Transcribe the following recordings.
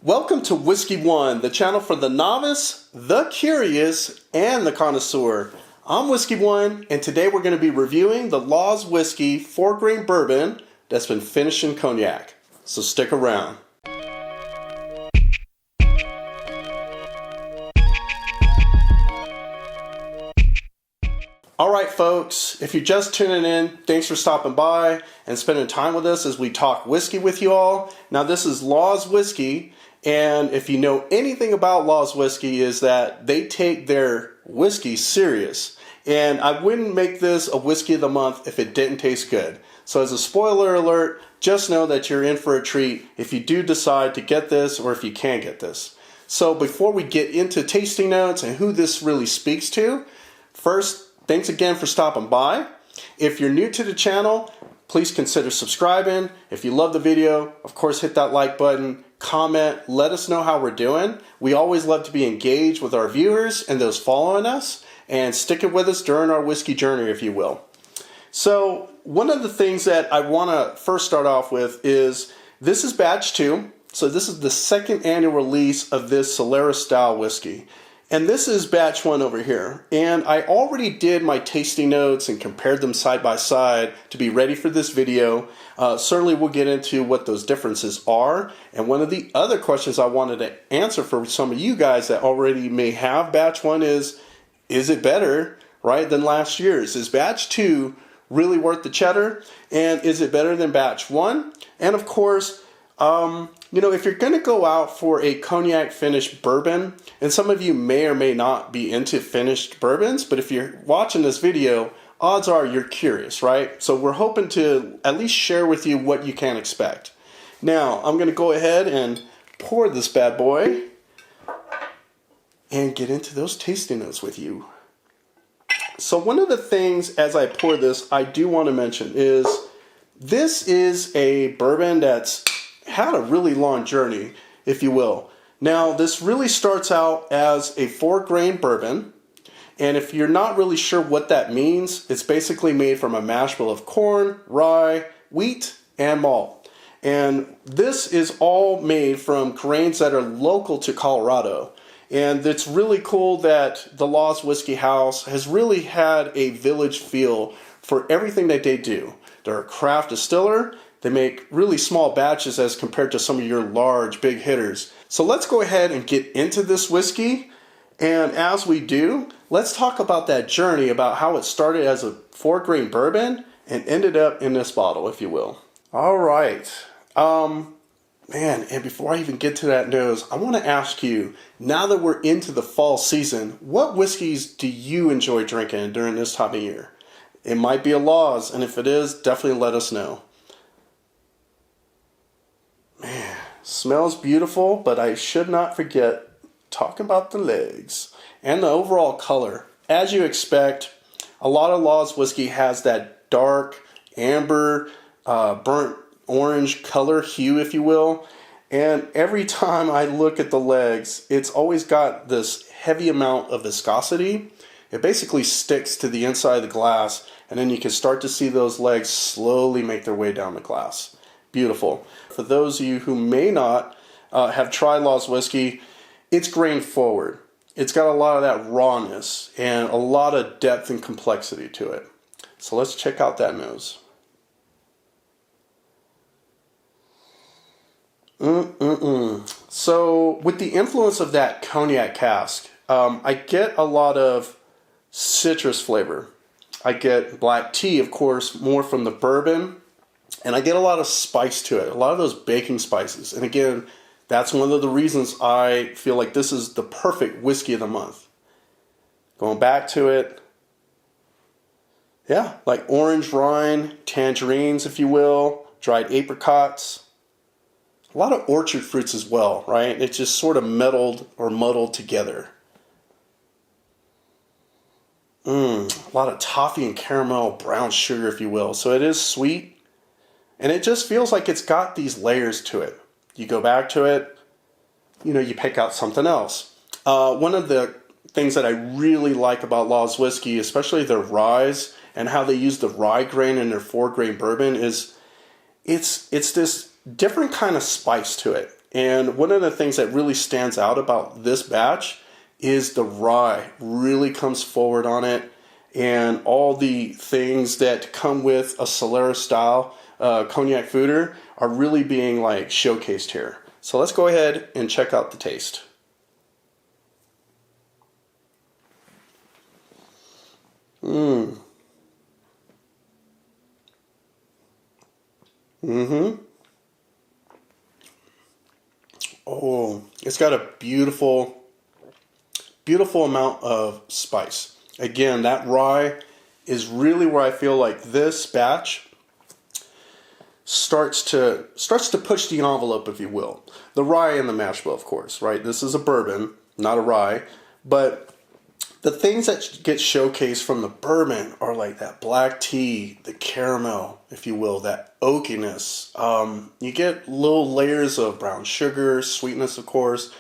Welcome to Whiskey One, the channel for the novice, the curious, and the connoisseur. I'm Whiskey One, and today we're going to be reviewing the Laws Whiskey 4-grain bourbon that's been finished in cognac. So stick around. Alright folks, if you're just tuning in, thanks for stopping by and spending time with us as we talk whiskey with you all. Now this is Laws Whiskey, and if you know anything about Laws Whiskey is that they take their whiskey serious. And I wouldn't make this a whiskey of the month if it didn't taste good. So as a spoiler alert, just know that you're in for a treat if you do decide to get this or if you can get this. So before we get into tasting notes and who this really speaks to, first, thanks again for stopping by. If you're new to the channel, please consider subscribing. If you love the video, of course hit that like button, comment, let us know how we're doing. We always love to be engaged with our viewers and those following us, and sticking with us during our whiskey journey, if you will. So one of the things that I want to first start off with is this is batch 2. So this is the second annual release of this Solera style whiskey. And this is batch 1 over here. And I already did my tasting notes and compared them side by side to be ready for this video. Certainly we'll get into what those differences are. And one of the other questions I wanted to answer for some of you guys that already may have batch 1 is it better, right, than last year's? Is batch 2 really worth the cheddar? And is it better than batch 1? And of course, you know, if you're going to go out for a cognac finished bourbon, and some of you may or may not be into finished bourbons, but if you're watching this video, odds are you're curious, right? So we're hoping to at least share with you what you can expect. Now, I'm going to go ahead and pour this bad boy and get into those tasting notes with you. So one of the things as I pour this, I do want to mention is this is a bourbon that's had a really long journey, if you will. Now, this really starts out as a 4-grain bourbon, and if you're not really sure what that means, it's basically made from a mash bill of corn, rye, wheat, and malt. And this is all made from grains that are local to Colorado. And it's really cool that the Laws Whiskey House has really had a village feel for everything that they do. They're a craft distiller. They make really small batches as compared to some of your large, big hitters. So let's go ahead and get into this whiskey. And as we do, let's talk about that journey, about how it started as a 4-grain bourbon and ended up in this bottle, if you will. All right. Man, and before I even get to that nose, I want to ask you, now that we're into the fall season, what whiskeys do you enjoy drinking during this time of year? It might be a Laws, and if it is, definitely let us know. Man, smells beautiful, but I should not forget talking about the legs and the overall color. As you expect, a lot of Laws whiskey has that dark, amber, burnt orange color hue, if you will. And every time I look at the legs, it's always got this heavy amount of viscosity. It basically sticks to the inside of the glass, and then you can start to see those legs slowly make their way down the glass. Beautiful. For those of you who may not have tried Laws whiskey, it's grain forward. It's got a lot of that rawness and a lot of depth and complexity to it. So let's check out that nose. So with the influence of that cognac cask, I get a lot of citrus flavor. I get black tea, of course, more from the bourbon. And I get a lot of spice to it, a lot of those baking spices. And again, that's one of the reasons I feel like this is the perfect whiskey of the month. Going back to it, yeah, like orange rind, tangerines, if you will, dried apricots. A lot of orchard fruits as well, right? It's just sort of melded or muddled together. A lot of toffee and caramel, brown sugar, if you will. So it is sweet. And it just feels like it's got these layers to it. You go back to it, you know, you pick out something else. One of the things that I really like about Laws whiskey, especially their ryes and how they use the rye grain in their 4-grain bourbon, is it's this different kind of spice to it. And one of the things that really stands out about this batch is the rye really comes forward on it, and all the things that come with a Solera style Cognac Foeder are really being like showcased here. So let's go ahead and check out the taste. Oh, it's got a beautiful amount of spice. Again, that rye is really where I feel like this batch starts to push the envelope, if you will. The rye and the mash bill, of course, right? This is a bourbon, not a rye, but the things that get showcased from the bourbon are like that black tea, the caramel, if you will, that oakiness. You get little layers of brown sugar, sweetness, of course,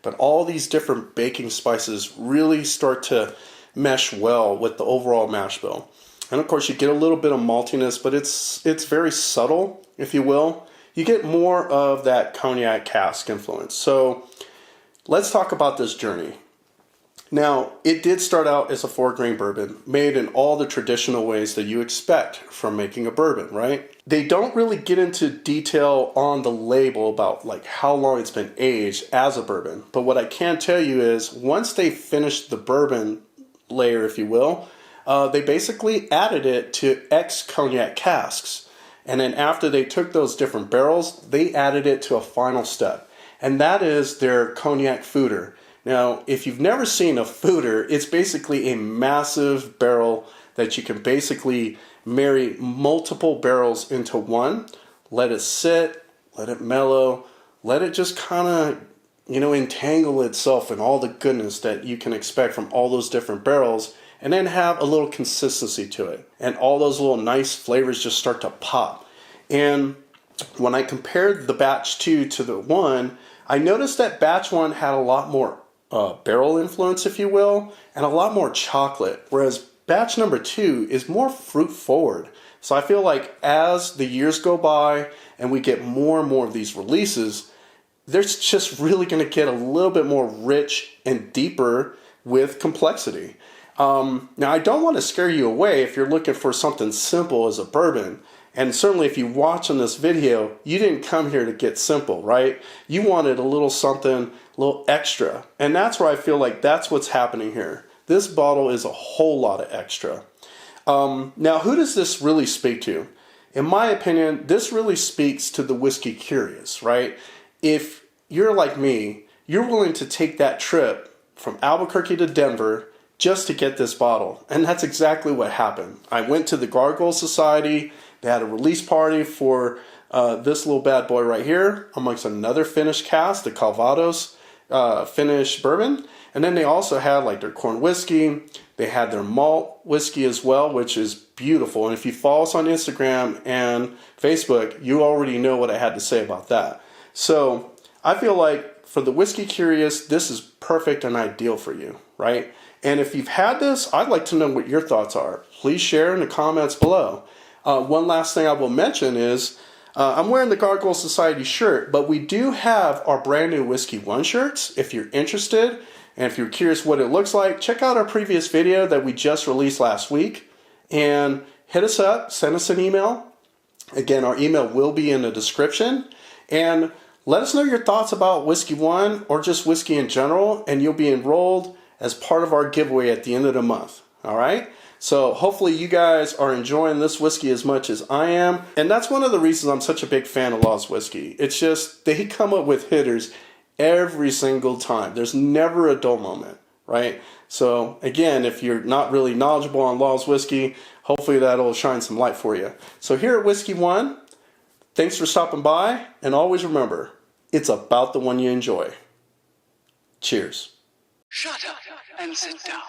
but all these different baking spices really start to mesh well with the overall mash bill. And of course, you get a little bit of maltiness, but it's very subtle, if you will. You get more of that cognac cask influence. So let's talk about this journey. Now, it did start out as a 4-grain bourbon, made in all the traditional ways that you expect from making a bourbon, right? They don't really get into detail on the label about like how long it's been aged as a bourbon. But what I can tell you is once they finished the bourbon layer, if you will, they basically added it to ex-Cognac casks. And then after they took those different barrels, they added it to a final step. And that is their Cognac Foeder. Now, if you've never seen a foeder, it's basically a massive barrel that you can basically marry multiple barrels into one, let it sit, let it mellow, let it just kind of, entangle itself in all the goodness that you can expect from all those different barrels, and then have a little consistency to it. And all those little nice flavors just start to pop. And when I compared the batch 2 to the 1, I noticed that batch 1 had a lot more barrel influence, if you will, and a lot more chocolate, whereas batch number 2 is more fruit forward. So I feel like as the years go by and we get more and more of these releases, there's just really going to get a little bit more rich and deeper with complexity. Now, I don't want to scare you away if you're looking for something simple as a bourbon. And certainly if you watch on this video, you didn't come here to get simple, right? You wanted a little something, a little extra. And that's where I feel like that's what's happening here. This bottle is a whole lot of extra. Now, who does this really speak to? In my opinion, this really speaks to the whiskey curious, right? If you're like me, you're willing to take that trip from Albuquerque to Denver just to get this bottle. And that's exactly what happened. I went to the Gargoyle Society. They had a release party for this little bad boy right here, amongst another finished cask, the Calvados finished bourbon. And then they also had like their corn whiskey. They had their malt whiskey as well, which is beautiful. And if you follow us on Instagram and Facebook, you already know what I had to say about that. So I feel like for the whiskey curious, this is perfect and ideal for you, right? And if you've had this, I'd like to know what your thoughts are. Please share in the comments below. One last thing I will mention is I'm wearing the Gargoyle Society shirt, but we do have our brand new Whiskey One shirts. If you're interested and if you're curious what it looks like, check out our previous video that we just released last week and hit us up, send us an email. Again, our email will be in the description. And let us know your thoughts about Whiskey One or just whiskey in general, and you'll be enrolled as part of our giveaway at the end of the month. All right? So hopefully you guys are enjoying this whiskey as much as I am. And that's one of the reasons I'm such a big fan of Law's Whiskey. It's just they come up with hitters every single time. There's never a dull moment, right? So again, if you're not really knowledgeable on Law's Whiskey, hopefully that'll shine some light for you. So here at Whiskey One, thanks for stopping by. And always remember, it's about the one you enjoy. Cheers. Shut up and sit down.